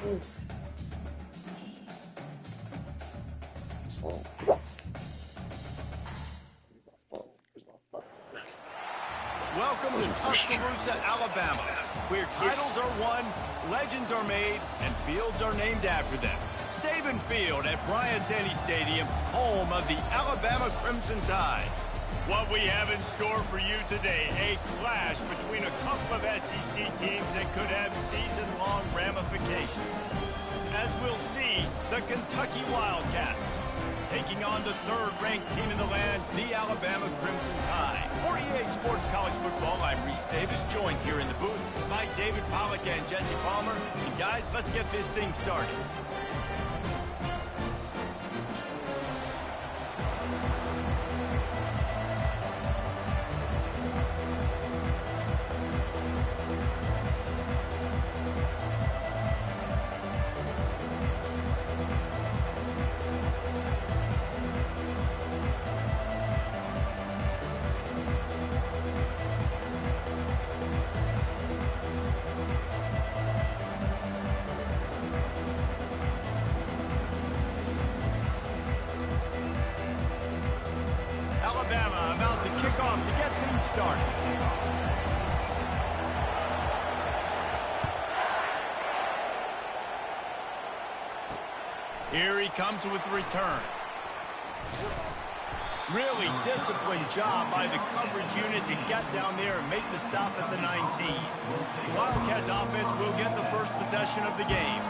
Welcome to Tuscaloosa, Alabama, where titles are won, legends are made, and fields are named after them. Saban Field at Bryant-Denny Stadium, home of the Alabama Crimson Tide. What we have in store for you today, a clash between a couple of SEC teams that could have season-long ramifications. As we'll see, the Kentucky Wildcats taking on the third-ranked team in the land, the Alabama Crimson Tide. For EA Sports College Football, I'm Reese Davis, joined here in the booth by David Pollack and Jesse Palmer. And guys, let's get this thing started. Alabama about to kick off to get things started. Here he comes with the return. Really disciplined job by the coverage unit to get down there and make the stop at the 19. The Wildcats offense will get the first possession of the game.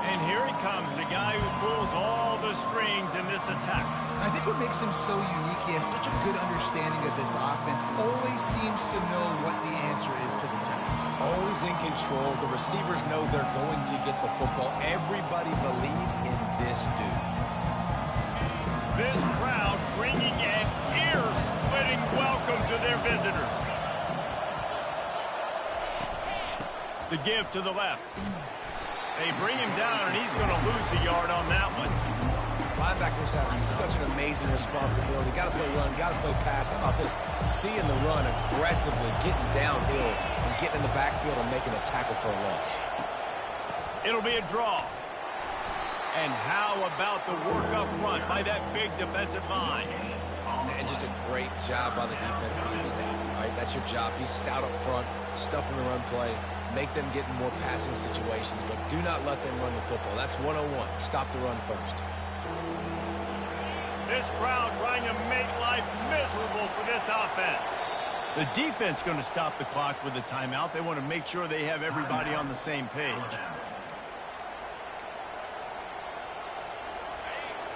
And here he comes, the guy who pulls all the strings in this attack. I think what makes him so unique, he has such a good understanding of this offense, always seems to know what the answer is to the test. Always in control. The receivers know they're going to get the football. Everybody believes in this dude. This crowd bringing an ear-splitting welcome to their visitors. The give to the left. They bring him down, and he's going to lose a yard on that one. Linebackers have such an amazing responsibility. Got to play run, got to play pass. How about this? Seeing the run aggressively, getting downhill, and getting in the backfield and making a tackle for a loss. It'll be a draw. And how about the work up front by that big defensive line? Man, just a great job by the defense being stout, right? That's your job. Be stout up front, stuff in the run play, make them get in more passing situations, but do not let them run the football. That's 101. Stop the run first. This crowd trying to make life miserable for this offense. The defense going to stop the clock with a timeout. They want to make sure they have everybody on the same page.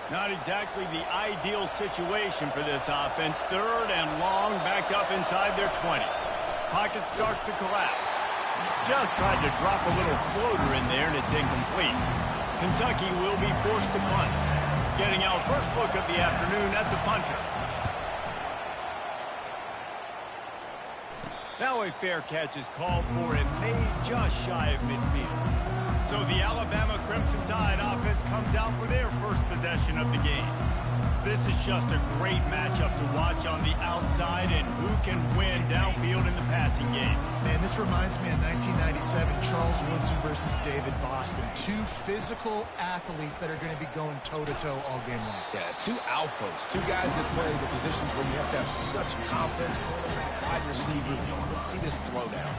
Not exactly the ideal situation for this offense. Third and long, backed up inside their 20. Pocket starts to collapse. Just tried to drop a little floater in there, and it's incomplete. Kentucky will be forced to punt. Getting our first look of the afternoon at the punter. Now a fair catch is called for and made just shy of midfield. So the Alabama Crimson Tide offense comes out for their first possession of the game. This is just a great matchup to watch on the outside, and who can win downfield in the passing game. Man, this reminds me of 1997, Charles Woodson versus David Boston. Two physical athletes that are going to be going toe-to-toe all game long. Yeah, two alphas, two guys that play the positions where you have to have such confidence, quarterback, wide receiver. Let's see this throwdown.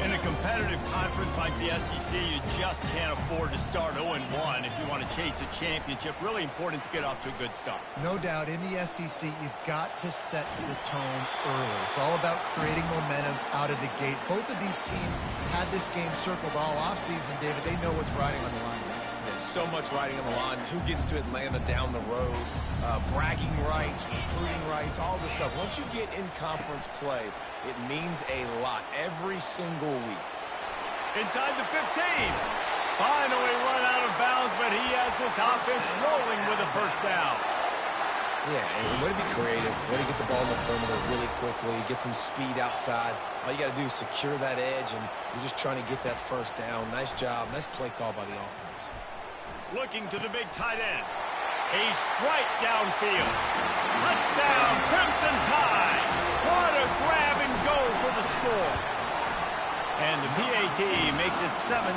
In a competitive conference like the SEC, you just can't afford to start 0-1 if you want to chase a championship. Really important to get off to a good start. No doubt, in the SEC, you've got to set the tone early. It's all about creating momentum out of the gate. Both of these teams had this game circled all offseason, David. They know what's riding on the line. There's so much riding on the line. Who gets to Atlanta down the road? Bragging rights, recruiting rights, all this stuff. Once you get in conference play, it means a lot every single week. Inside the 15. Finally run out of bounds, but he has this offense rolling with a first down. Yeah, and way to be creative, way to get the ball in the perimeter really quickly, get some speed outside. All you got to do is secure that edge, and you're just trying to get that first down. Nice job, nice play call by the offense. Looking to the big tight end. A strike downfield. Touchdown, Crimson Tide. What a grab and go for the score. And the PAT makes it 7-0.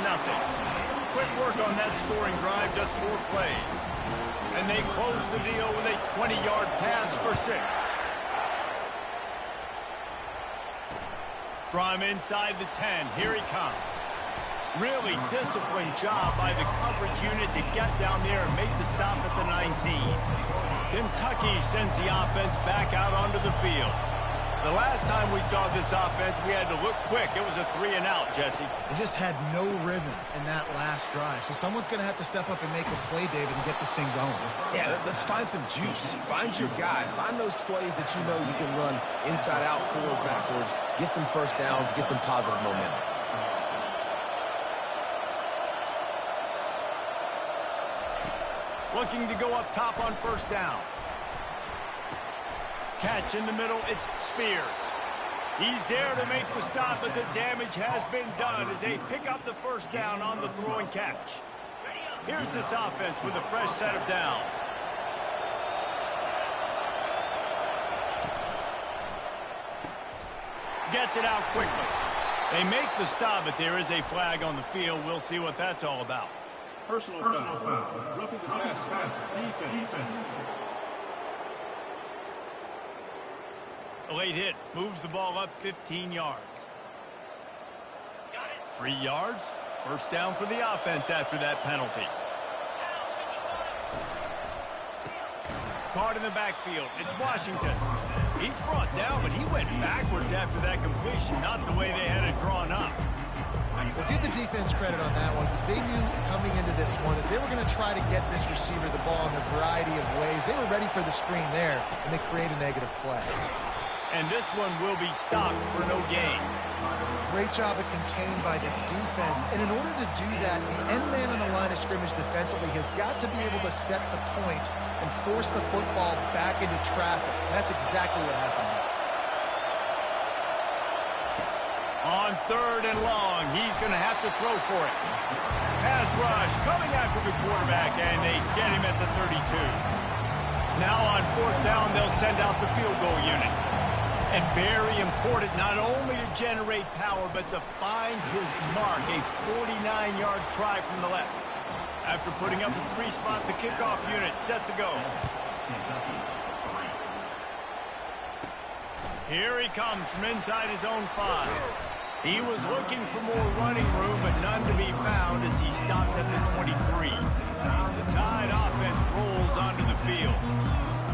quick work on that scoring drive, just 4 plays. And they close the deal with a 20-yard pass for 6. From inside the 10, here he comes. Really disciplined job by the coverage unit to get down there and make the stop at the 19. Kentucky sends the offense back out onto the field. The last time we saw this offense, we had to look quick. It was a 3-and-out, Jesse. They just had no rhythm in that last drive. So someone's going to have to step up and make a play, David, and get this thing going. Yeah, let's find some juice. Find your guy. Find those plays that you know you can run inside out, forward, backwards. Get some first downs. Get some positive momentum. Looking to go up top on first down. Catch in the middle, it's Spears. He's there to make the stop, but the damage has been done as they pick up the first down on the throw and catch. Here's this offense with a fresh set of downs. Gets it out quickly. They make the stop, but there is a flag on the field. We'll see what that's all about. Personal foul. Roughing the passer. Defense. A late hit moves the ball up 15 yards. 3 yards. First down for the offense after that penalty. Caught in the backfield. It's Washington. He's brought down, but he went backwards after that completion, not the way they had it drawn up. Well, give the defense credit on that one because they knew coming into this one that they were going to try to get this receiver the ball in a variety of ways. They were ready for the screen there, and they create a negative play. And this one will be stopped for no gain. Great job of contained by this defense. And in order to do that, the end man on the line of scrimmage defensively has got to be able to set the point and force the football back into traffic. And that's exactly what happened. On 3rd and long, he's going to have to throw for it. Pass rush coming after the quarterback, and they get him at the 32. Now on 4th down, they'll send out the field goal unit. And very important not only to generate power, but to find his mark, a 49-yard try from the left. After putting up a 3-spot, the kickoff unit set to go. Here he comes from inside his own 5. He was looking for more running room, but none to be found as he stopped at the 23. The Tide offense rolls onto the field.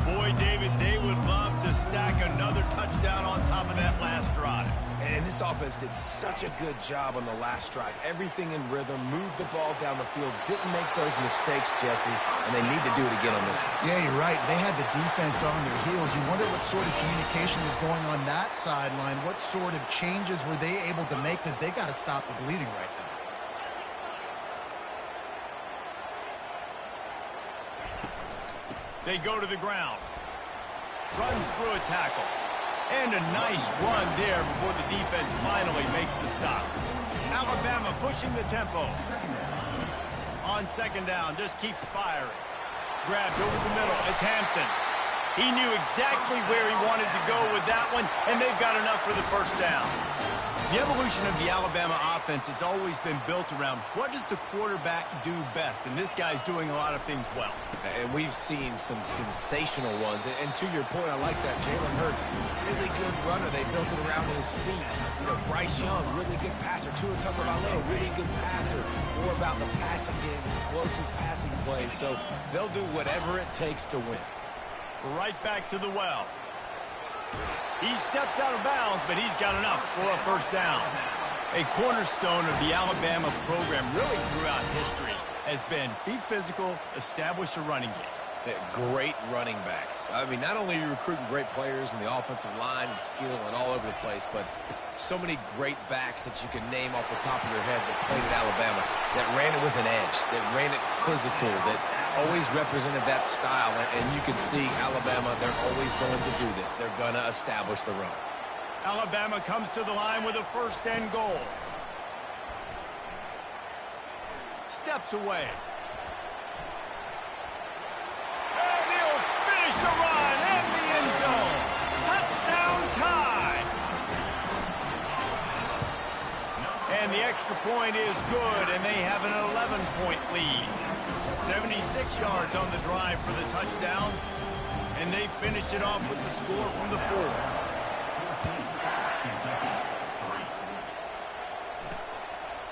Boy, David, they would love to stack another touchdown on top of that last drive. And this offense did such a good job on the last drive. Everything in rhythm, moved the ball down the field, didn't make those mistakes, Jesse, and they need to do it again on this one. Yeah, you're right. They had the defense on their heels. You wonder what sort of communication is going on that sideline. What sort of changes were they able to make because they got to stop the bleeding right now. They go to the ground. Runs through a tackle. And a nice run there before the defense finally makes the stop. Alabama pushing the tempo. On 2nd down, just keeps firing. Grabbed over the middle. It's Hampton. He knew exactly where he wanted to go with that one, and they've got enough for the first down. The evolution of the Alabama offense has always been built around what does the quarterback do best, and this guy's doing a lot of things well. And we've seen some sensational ones. And to your point, I like that. Jalen Hurts, really good runner. They built it around his feet. You know, Bryce Young, really good passer. Tua Tagovailoa, really good passer. More about the passing game, explosive passing plays. So they'll do whatever it takes to win. Right back to the well. He steps out of bounds, but he's got enough for a first down. A cornerstone of the Alabama program really throughout history has been be physical, establish a running game. Great running backs. I mean, not only are you recruiting great players in the offensive line and skill and all over the place, but so many great backs that you can name off the top of your head that played at Alabama, that ran it with an edge, that ran it physical, that always represented that style. And you can see Alabama, they're always going to do this. They're going to establish the run. Alabama comes to the line with a 1st and goal. Steps away. And he'll finish the run in the end zone. Touchdown Tide. And the extra extra point is good, and they have an 11-point lead. 76 yards on the drive for the touchdown, and they finish it off with the score from the 4.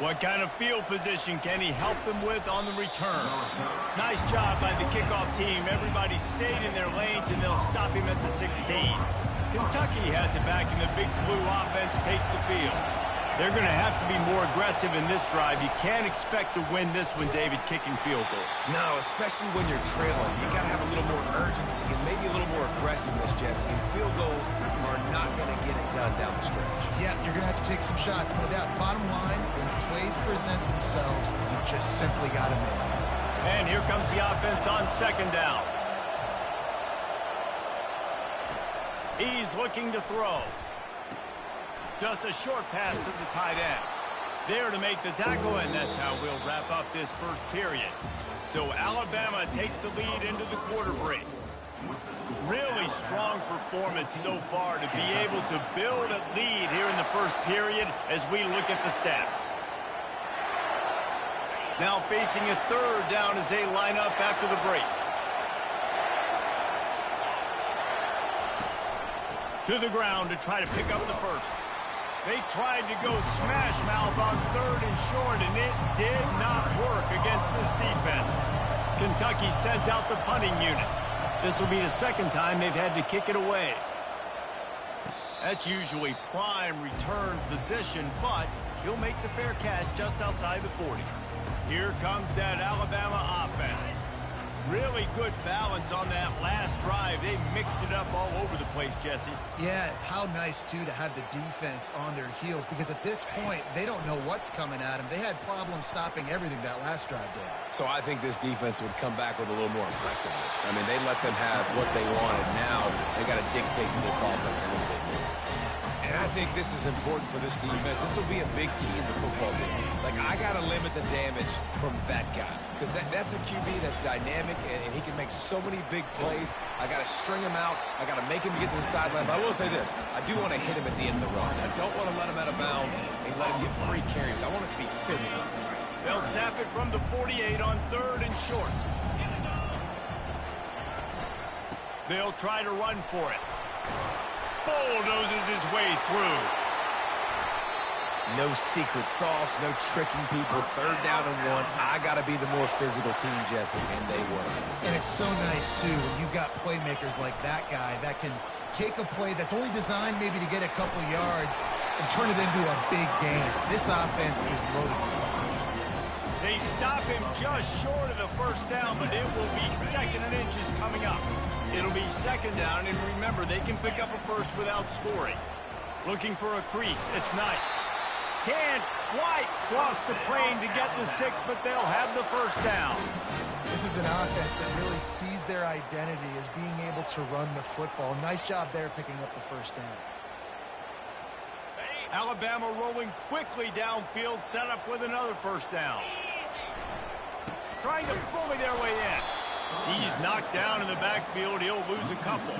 What kind of field position can he help them with on the return? Nice job by the kickoff team. Everybody stayed in their lanes, and they'll stop him at the 16. Kentucky has it back, and the Big Blue offense takes the field. They're going to have to be more aggressive in this drive. You can't expect to win this one, David, kicking field goals. No, especially when you're trailing. You got to have a little more urgency and maybe a little more aggressiveness, Jesse. And field goals are not going to get it done down the stretch. Yeah, you're going to have to take some shots, no doubt. Bottom line, when plays present themselves, you just simply got to make them. And here comes the offense on second down. He's looking to throw. Just a short pass to the tight end. There to make the tackle, and that's how we'll wrap up this first period. So Alabama takes the lead into the quarter break. Really strong performance so far to be able to build a lead here in the first period as we look at the stats. Now facing a third down as they line up after the break. To the ground to try to pick up the first. They tried to go smash mouth on third and short, and it did not work against this defense. Kentucky sent out the punting unit. This will be the second time they've had to kick it away. That's usually prime return position, but he'll make the fair catch just outside the 40. Here comes that Alabama offense. Really good balance on that last drive. They mixed it up all over the place, Jesse. Yeah, how nice, too, to have the defense on their heels, because at this point, they don't know what's coming at them. They had problems stopping everything that last drive did. So I think this defense would come back with a little more aggressiveness. I mean, they let them have what they wanted. Now they got to dictate to this offense a little bit more. And I think this is important for this defense. This will be a big key in the football game. Like, I got to limit the damage from that guy. Because that's a QB that's dynamic, and he can make so many big plays. I got to string him out. I got to make him get to the sideline. But I will say this. I do want to hit him at the end of the run. I don't want to let him out of bounds and let him get free carries. I want it to be physical. They'll snap it from the 48 on third and short. They'll try to run for it. Bulldozes his way through. No secret sauce, no tricking people. Third down and 1. I got to be the more physical team, Jesse, and they were. And it's so nice, too, when you've got playmakers like that guy that can take a play that's only designed maybe to get a couple yards and turn it into a big game. This offense is loaded with weapons. They stop him just short of the first down, but it will be second and inches coming up. It'll be second down, and remember, they can pick up a first without scoring. Looking for a crease. It's Knight. Can't quite cross the plane to get the 6, but they'll have the first down. This is an offense that really sees their identity as being able to run the football. Nice job there picking up the first down. Alabama rolling quickly downfield, set up with another first down. Trying to bully their way in. He's knocked down in the backfield. He'll lose a couple.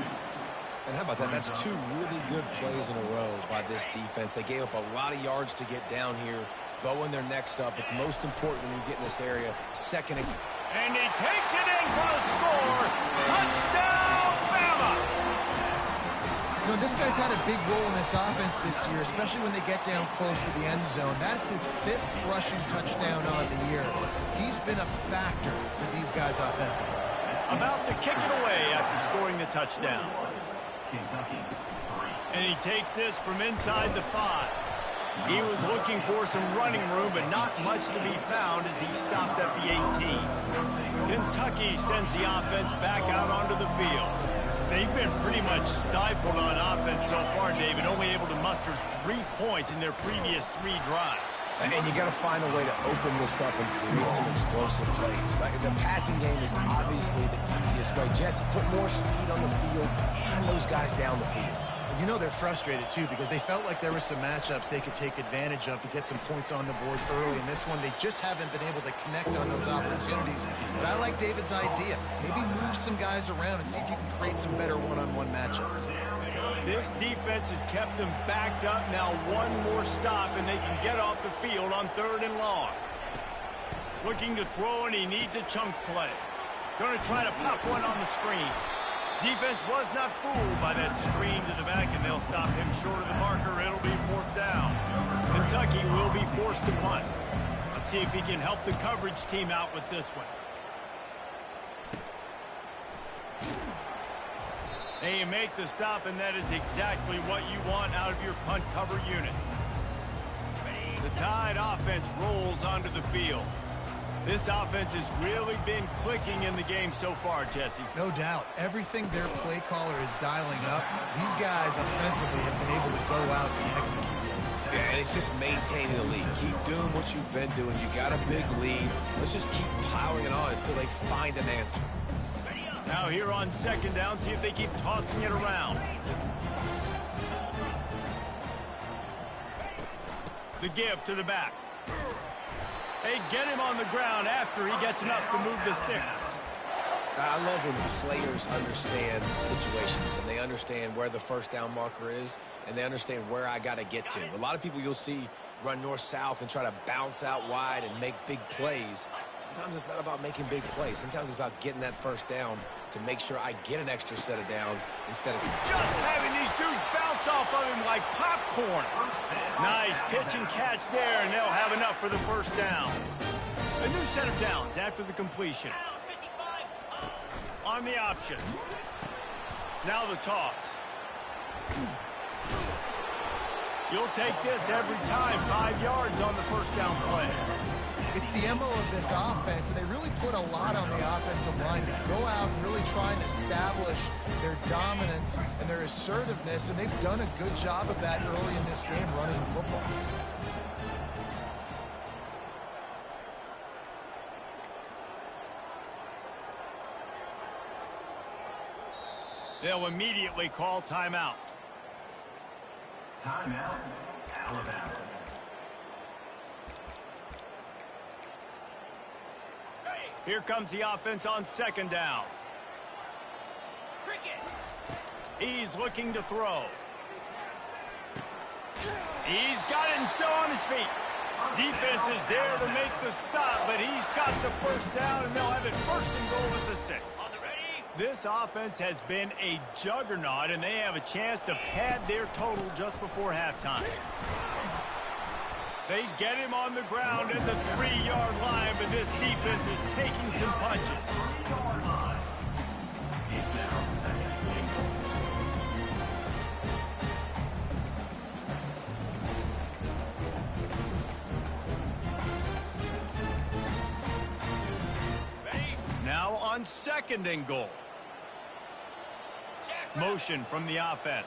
And how about that? That's 2 really good plays in a row by this defense. They gave up a lot of yards to get down here. Bowing their necks up. It's most important when you get in this area. Second and he takes it in for a score. Touchdown, Bama! You know, this guy's had a big role in this offense this year, especially when they get down close to the end zone. That's his 5th rushing touchdown on the year. He's been a factor for these guys offensively. About to kick it away after scoring the touchdown. And he takes this from inside the 5. He was looking for some running room, but not much to be found as he stopped at the 18. Kentucky sends the offense back out onto the field. They've been pretty much stifled on offense so far, David, only able to muster 3 points in their previous 3 drives. And you got to find a way to open this up and create some explosive plays. Like, the passing game is obviously the easiest way. Jesse, put more speed on the field. Find those guys down the field. You know they're frustrated, too, because they felt like there were some matchups they could take advantage of to get some points on the board early. In this one, they just haven't been able to connect on those opportunities. But I like David's idea. Maybe move some guys around and see if you can create some better one-on-one matchups. This defense has kept them backed up. Now one more stop, and they can get off the field on 3rd and long. Looking to throw, and he needs a chunk play. Going to try to pop one on the screen. Defense was not fooled by that screen to the back, and they'll stop him short of the marker. It'll be 4th down. Kentucky will be forced to punt. Let's see if he can help the coverage team out with this one. And you make the stop, and that is exactly what you want out of your punt cover unit. The Tide offense rolls onto the field. This offense has really been clicking in the game so far, Jesse. No doubt. Everything their play caller is dialing up, these guys offensively have been able to go out and execute. Yeah, and it's just maintaining the lead. Keep doing what you've been doing. You got a big lead. Let's just keep piling it on until they find an answer. Now here on 2nd down, see if they keep tossing it around. The give to the back. They get him on the ground after he gets enough to move the sticks. I love when players understand situations and they understand where the 1st down marker is and they understand where I got to get to. A lot of people you'll see run north-south and try to bounce out wide and make big plays. Sometimes it's not about making big plays. Sometimes it's about getting that 1st down to make sure I get an extra set of downs instead of just having these dudes bounce off of him like popcorn. Nice pitch and catch there, and they'll have enough for the 1st down. A new set of downs after the completion. On the option. Now the toss. You'll take this every time. 5 yards on the 1st down play. It's the MO of this offense, and they really put a lot on the offensive line to go out and really try and establish their dominance and their assertiveness, and they've done a good job of that early in this game running the football. They'll immediately call timeout. Timeout, Alabama. Here comes the offense on 2nd down. He's looking to throw. He's got it and still on his feet. Defense is there to make the stop, but he's got the 1st down, and they'll have it 1st and goal at the 6. This offense has been a juggernaut, and they have a chance to pad their total just before halftime. They get him on the ground at the 3-yard line, but this defense is taking some punches. Now on 2nd and goal. Motion from the offense.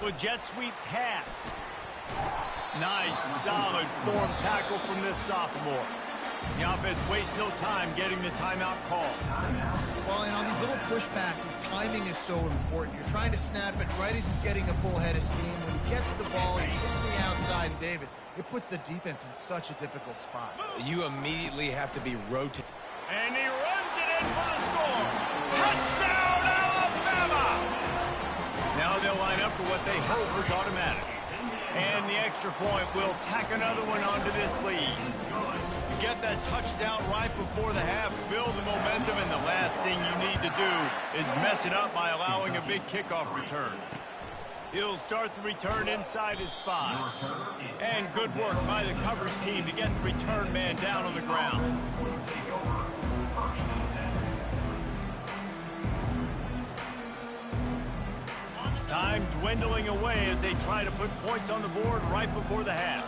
With jet sweep pass. Nice, solid form tackle from this sophomore. The offense wastes no time getting the timeout call. Well, and on these little push passes, timing is so important. You're trying to snap it right as he's getting a full head of steam. When he gets the ball, he's hitting the outside, and David, it puts the defense in such a difficult spot. You immediately have to be rotating. And he runs it in for the score. Touchdown, Alabama! Now they'll line up for what they hope is automatic. And the extra point will tack another one onto this lead. You get that touchdown right before the half, build the momentum, and the last thing you need to do is mess it up by allowing a big kickoff return. He'll start the return inside his 5. And good work by the coverage team to get the return man down on the ground. Time dwindling away as they try to put points on the board right before the half.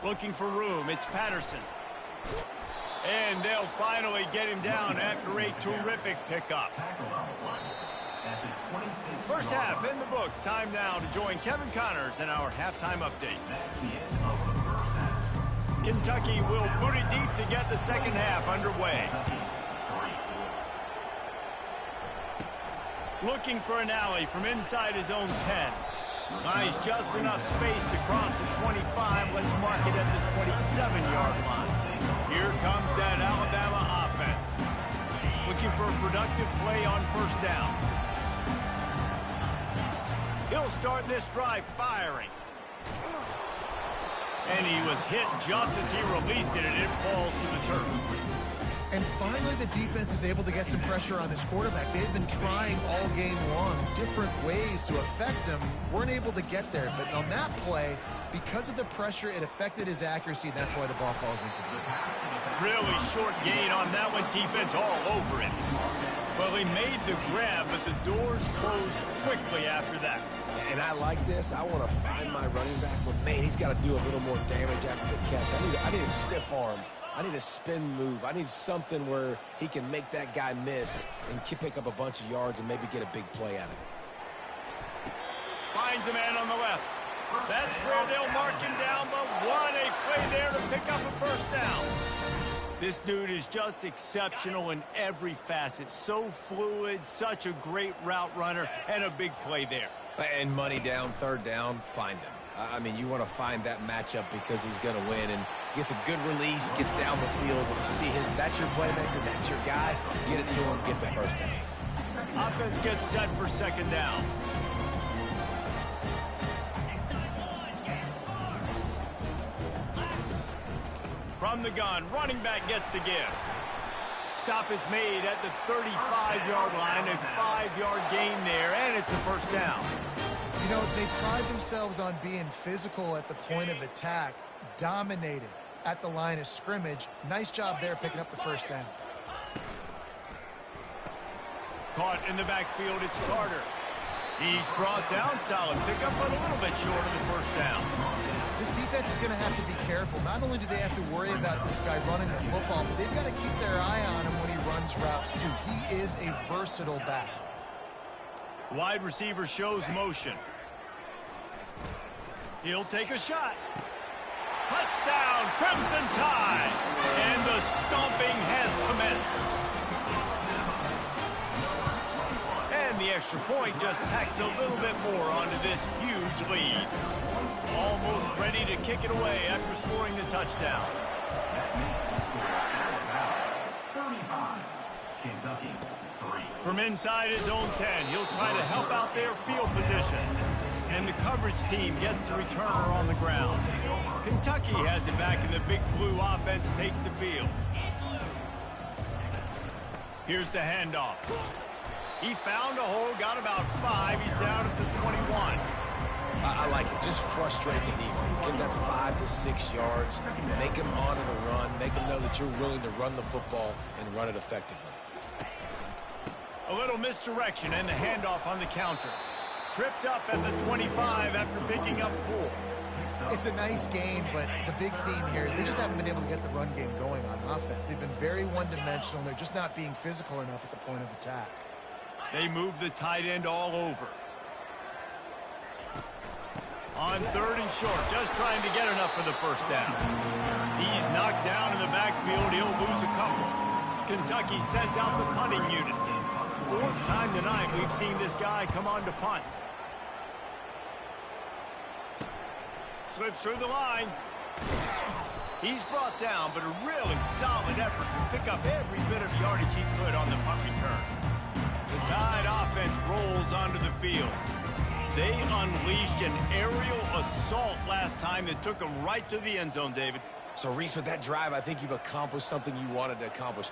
Looking for room, it's Patterson. And they'll finally get him down after a terrific pickup. First half in the books. Time now to join Kevin Connors in our halftime update. Kentucky will boot it deep to get the 2nd half underway. Looking for an alley from inside his own 10. Nice, just enough space to cross the 25. Let's mark it at the 27-yard line. Here comes that Alabama offense. Looking for a productive play on first down. He'll start this drive firing. And he was hit just as he released it, and it falls to the turf. And finally, the defense is able to get some pressure on this quarterback. They've been trying all game long different ways to affect him. Weren't able to get there. But on that play, because of the pressure, it affected his accuracy, and that's why the ball falls incomplete. Really short gain on that one. Defense all over it. Well, he made the grab, but the doors closed quickly after that. And I like this. I want to find my running back, but, man, he's got to do a little more damage after the catch. I need a stiff arm. I need a spin move. I need something where he can make that guy miss and pick up a bunch of yards and maybe get a big play out of it. Finds a man on the left. That's where they'll mark him down, but what a play there to pick up a first down. This dude is just exceptional in every facet. So fluid, such a great route runner, and a big play there. And money down, third down, find him. I mean, you want to find that matchup because he's going to win and gets a good release, gets down the field. You see that's your playmaker, that's your guy. Get it to him, get the first down. Offense gets set for second down. From the gun, running back gets to give. Stop is made at the 35-yard line, a 5-yard gain there, and it's a first down. You know, they pride themselves on being physical at the point of attack, dominated at the line of scrimmage. Nice job there picking up the first down. Caught in the backfield, it's Carter. He's brought down, solid pickup, but a little bit short of the first down. This defense is going to have to be careful. Not only do they have to worry about this guy running the football, but they've got to keep their eye on him when he runs routes, too. He is a versatile back. Wide receiver shows motion. He'll take a shot. Touchdown, Crimson Tide! And the stomping has commenced. And the extra point just tacks a little bit more onto this huge lead. Almost ready to kick it away after scoring the touchdown. 35, Kentucky, 3. From inside his own 10, he'll try to help out their field position. And the coverage team gets the returner on the ground. Kentucky has it back, and the big blue offense takes the field. Here's the handoff. He found a hole, got about 5. He's down at the 21. I like it. Just frustrate the defense. Give that 5 to 6 yards. Make them honor the run. Make them know that you're willing to run the football and run it effectively. A little misdirection and the handoff on the counter. Tripped up at the 25 after picking up 4. It's a nice game, but the big theme here is they just haven't been able to get the run game going on offense. They've been very one-dimensional. They're just not being physical enough at the point of attack. They move the tight end all over. On third and short, just trying to get enough for the first down. He's knocked down in the backfield. He'll lose a couple. Kentucky sends out the punting unit. 4th time tonight we've seen this guy come on to punt. Slips through the line. He's brought down, but a really solid effort to pick up every bit of yardage he could on the punt return. The Tide offense rolls onto the field. They unleashed an aerial assault last time that took them right to the end zone, David. So, Reese, with that drive, I think you've accomplished something you wanted to accomplish.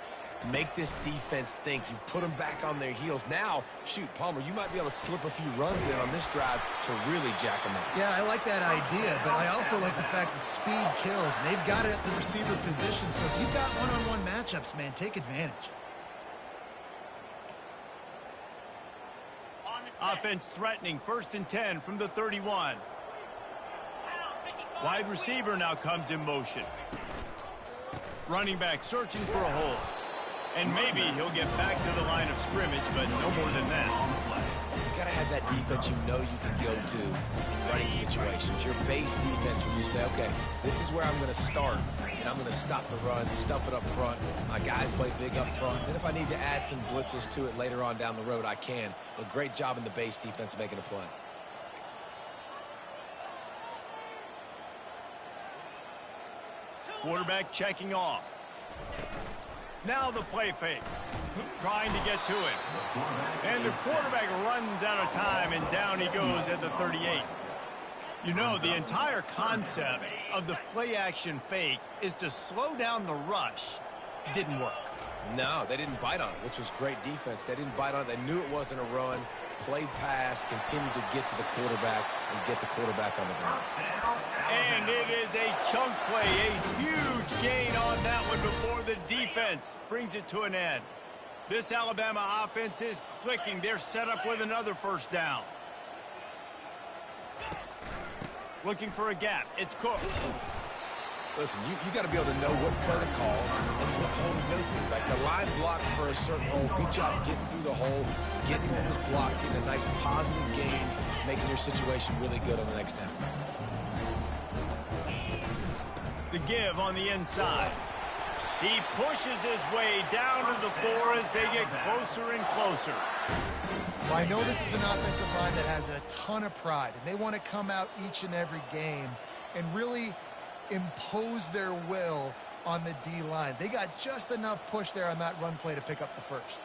Make this defense think. You put them back on their heels. Now, shoot, Palmer, you might be able to slip a few runs in on this drive to really jack them up. Yeah, I like that idea, but I also like the fact that speed kills, and they've got it at the receiver position. So if you've got one-on-one matchups, man, take advantage. Offense threatening, 1st and 10 from the 31. Wide receiver now comes in motion. Running back searching for a hole. And maybe he'll get back to the line of scrimmage, but no more than that. You got to have that defense you know you can go to in running situations. Your base defense when you say, okay, this is where I'm going to start, and I'm going to stop the run, stuff it up front. My guys play big up front. Then if I need to add some blitzes to it later on down the road, I can. But great job in the base defense making a play. Quarterback checking off. Now the play fake. Trying to get to it. And the quarterback runs out of time, and down he goes at the 38. You know, the entire concept of the play-action fake is to slow down the rush. Didn't work. No, they didn't bite on it, which was great defense. They didn't bite on it. They knew it wasn't a run. Played pass, continued to get to the quarterback and get the quarterback on the ground. And it is a chunk play, a huge gain on that one before the defense brings it to an end. This Alabama offense is clicking. They're set up with another first down. Looking for a gap. It's Cook. Listen, you got to be able to know what play to call and what hole to go through. Like the line blocks for a certain hole. Good job getting through the hole, getting what was blocked, getting a nice positive gain, making your situation really good on the next down. The give on the inside. He pushes his way down to the 4 as they get closer and closer. Well, I know this is an offensive line that has a ton of pride, and they want to come out each and every game and really impose their will on the D-line. They got just enough push there on that run play to pick up the first.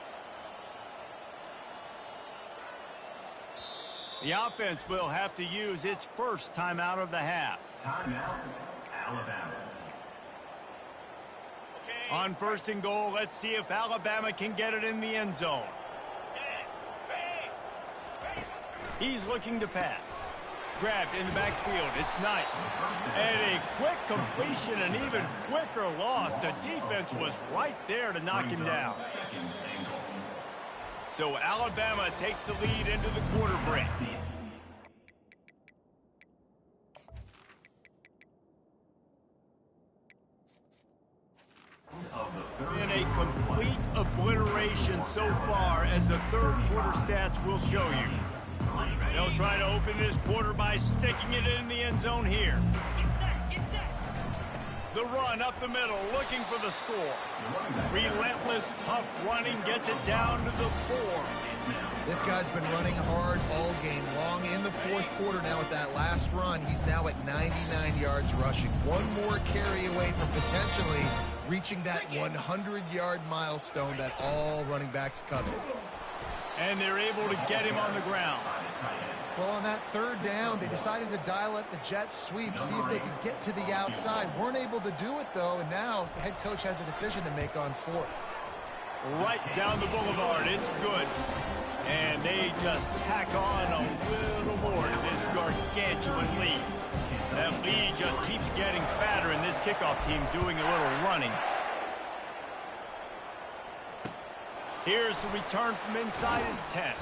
The offense will have to use its first timeout of the half. Timeout, Alabama. On first and goal, let's see if Alabama can get it in the end zone. He's looking to pass. Grabbed in the backfield. It's Knight. And a quick completion, an even quicker loss. The defense was right there to knock him down. So Alabama takes the lead into the quarter break. In a complete obliteration so far, as the third quarter stats will show you. They'll try to open this quarter by sticking it in the end zone here. The run up the middle, looking for the score. Relentless, tough running gets it down to the 4. This guy's been running hard all game long. In the fourth quarter now with that last run, he's now at 99 yards rushing. One more carry away from potentially reaching that 100-yard milestone that all running backs covet. And they're able to get him on the ground. Well, on that third down, they decided to dial up the jet sweep, see if they could get to the outside. Weren't able to do it, though, and now the head coach has a decision to make on fourth. Right down the boulevard. It's good. And they just tack on a little more to this gargantuan lead. That lead just keeps getting fatter, and this kickoff team doing a little running. Here's the return from inside his 10.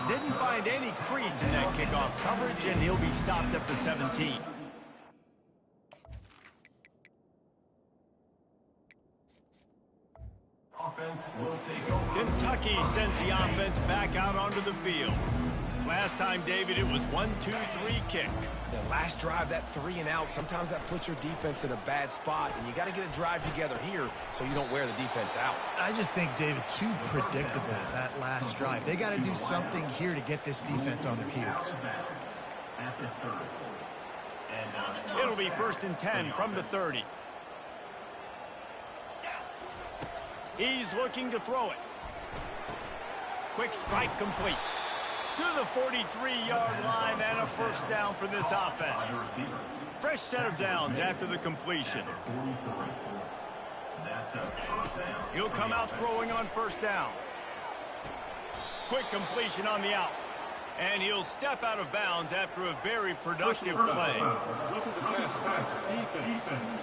Didn't find any crease in that kickoff coverage, and he'll be stopped at the 17. Offense will take over. Kentucky sends the offense back out onto the field. Last time, David, it was 1-2-3 kick. The last drive, that 3 and out, sometimes that puts your defense in a bad spot, and you got to get a drive together here so you don't wear the defense out. I just think, David, too predictable, that last drive. They got to do something here to get this defense on their heels. At the 30. And It'll be first and 10 from the 30. He's looking to throw it. Quick strike complete. To the 43-yard line and a first down for this offense. Fresh set of downs after the completion. He'll come out throwing on first down. Quick completion on the out. And he'll step out of bounds after a very productive play. Roughing the pass, defense.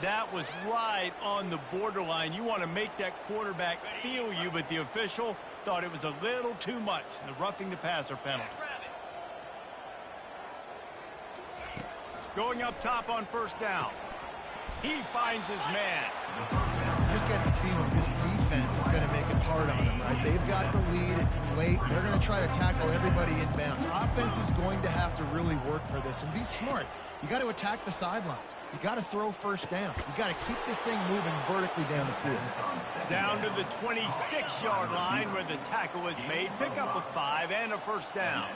That was right on the borderline. You want to make that quarterback feel you, but the official thought it was a little too much. The roughing the passer penalty. Going up top on first down. He finds his man. Just getting the feeling this defense is going to make it hard on them, right? They've got the lead. It's late. They're going to try to tackle everybody in bounds. Offense is going to have to really work for this and be smart. You got to attack the sidelines. You got to throw first downs. You got to keep this thing moving vertically down the field. Down to the 26-yard line where the tackle is made. Pick up a 5 and a first down.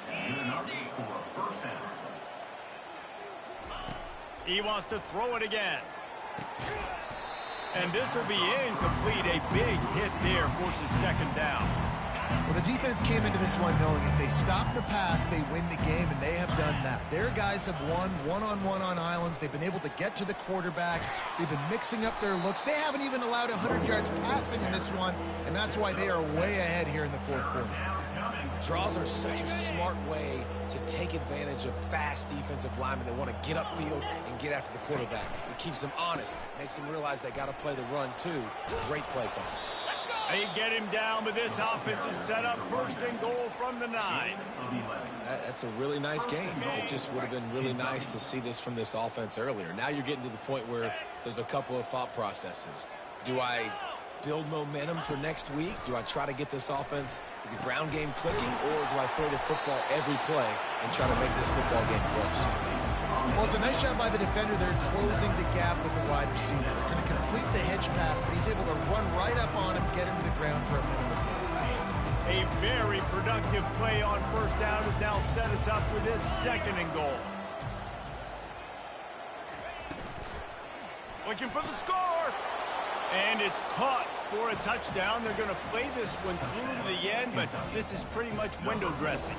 He wants to throw it again. And this will be incomplete. A big hit there forces second down. Well, the defense came into this one knowing if they stop the pass, they win the game, and they have done that. Their guys have won one-on-one on islands. They've been able to get to the quarterback. They've been mixing up their looks. They haven't even allowed 100 yards passing in this one, and that's why they are way ahead here in the fourth quarter. Draws are such a smart way to take advantage of fast defensive linemen that want to get upfield and get after the quarterback. It keeps them honest, makes them realize they got to play the run too. Great play call. They get him down, but this offense is set up first and goal from the 9. That's a really nice game. It just would have been really nice to see this from this offense earlier. Now you're getting to the point where there's a couple of thought processes. Do I build momentum for next week? Do I try to get this offense, the ground game clicking, or do I throw the football every play and try to make this football game close? Well, it's a nice job by the defender. They're closing the gap with the wide receiver. They're going to complete the hitch pass, but he's able to run right up on him, get him to the ground for a minute. A very productive play on first down has now set us up with this second and goal. Looking for the score. And it's caught for a touchdown. They're going to play this one through to the end, but this is pretty much window dressing.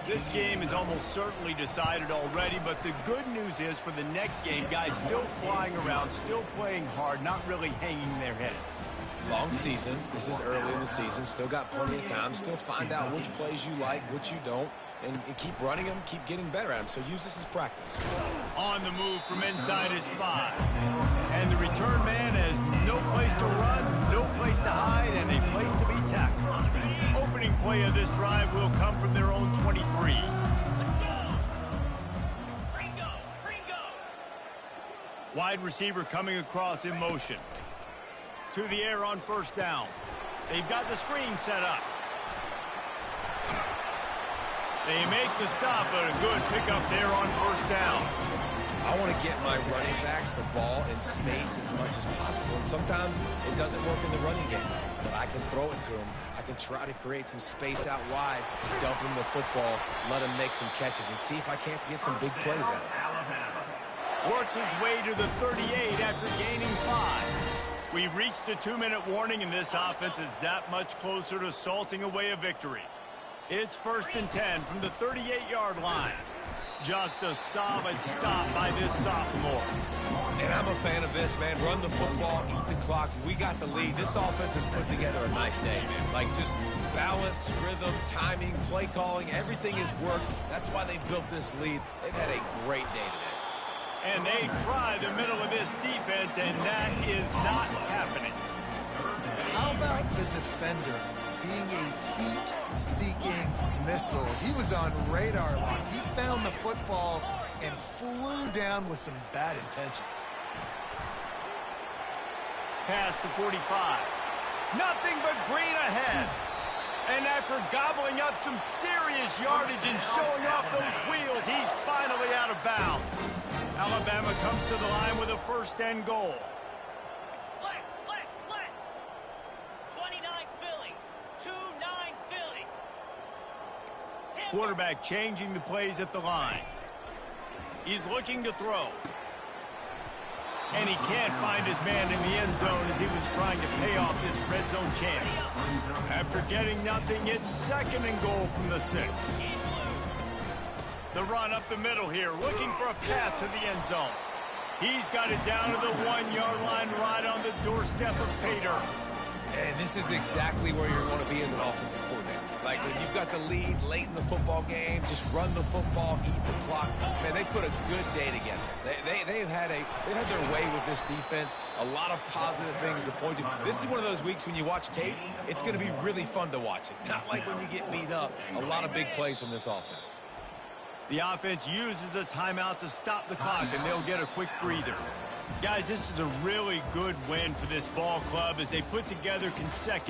This game is almost certainly decided already, but the good news is for the next game, guys still flying around, still playing hard, not really hanging their heads. Long season. This is early in the season. Still got plenty of time. Still find out which plays you like, which you don't, and keep running them, keep getting better at them. So use this as practice. On the move from inside his 5. And the return man has no place to run, no place to hide, and a place to be tackled. Opening play of this drive will come from their own 23. Wide receiver coming across in motion. To the air on first down. They've got the screen set up. They make the stop, but a good pickup there on first down. I want to get my running backs the ball in space as much as possible, and sometimes it doesn't work in the running game, but I can throw it to them. I can try to create some space out wide, dump him the football, let him make some catches, and see if I can't get some big plays out of him. Works his way to the 38 after gaining 5. We've reached the 2-minute warning, and this offense is that much closer to salting away a victory. It's first and 10 from the 38-yard line. Just a solid stop by this sophomore. And I'm a fan of this, man. Run the football, eat the clock. We got the lead. This offense has put together a nice day, man. Like, just balance, rhythm, timing, play calling, everything has worked. That's why they built this lead. They've had a great day today. And they try the middle of this defense, and that is not happening. How about the defender being a heat-seeking missile? He was on radar lock. He found the football and flew down with some bad intentions. Past the 45. Nothing but green ahead. And after gobbling up some serious yardage and showing off those wheels, he's finally out of bounds. Alabama comes to the line with a first and goal. Flex. 29 Philly. 2-9 Philly. Quarterback changing the plays at the line. He's looking to throw. And he can't find his man in the end zone as he was trying to pay off this red zone chance. After getting nothing, it's second and goal from the 6. The run up the middle here, looking for a path to the end zone. He's got it down to the 1-yard line right on the doorstep of Pater. And this is exactly where you're going to be as an offensive coordinator. Like, when you've got the lead late in the football game, just run the football, eat the clock. Man, they put a good day together. They've had their way with this defense. A lot of positive things to point to. This is one of those weeks when you watch tape, it's going to be really fun to watch it. Not like when you get beat up. A lot of big plays from this offense. The offense uses a timeout to stop the clock, and they'll get a quick breather. Guys, this is a really good win for this ball club as they put together consecutive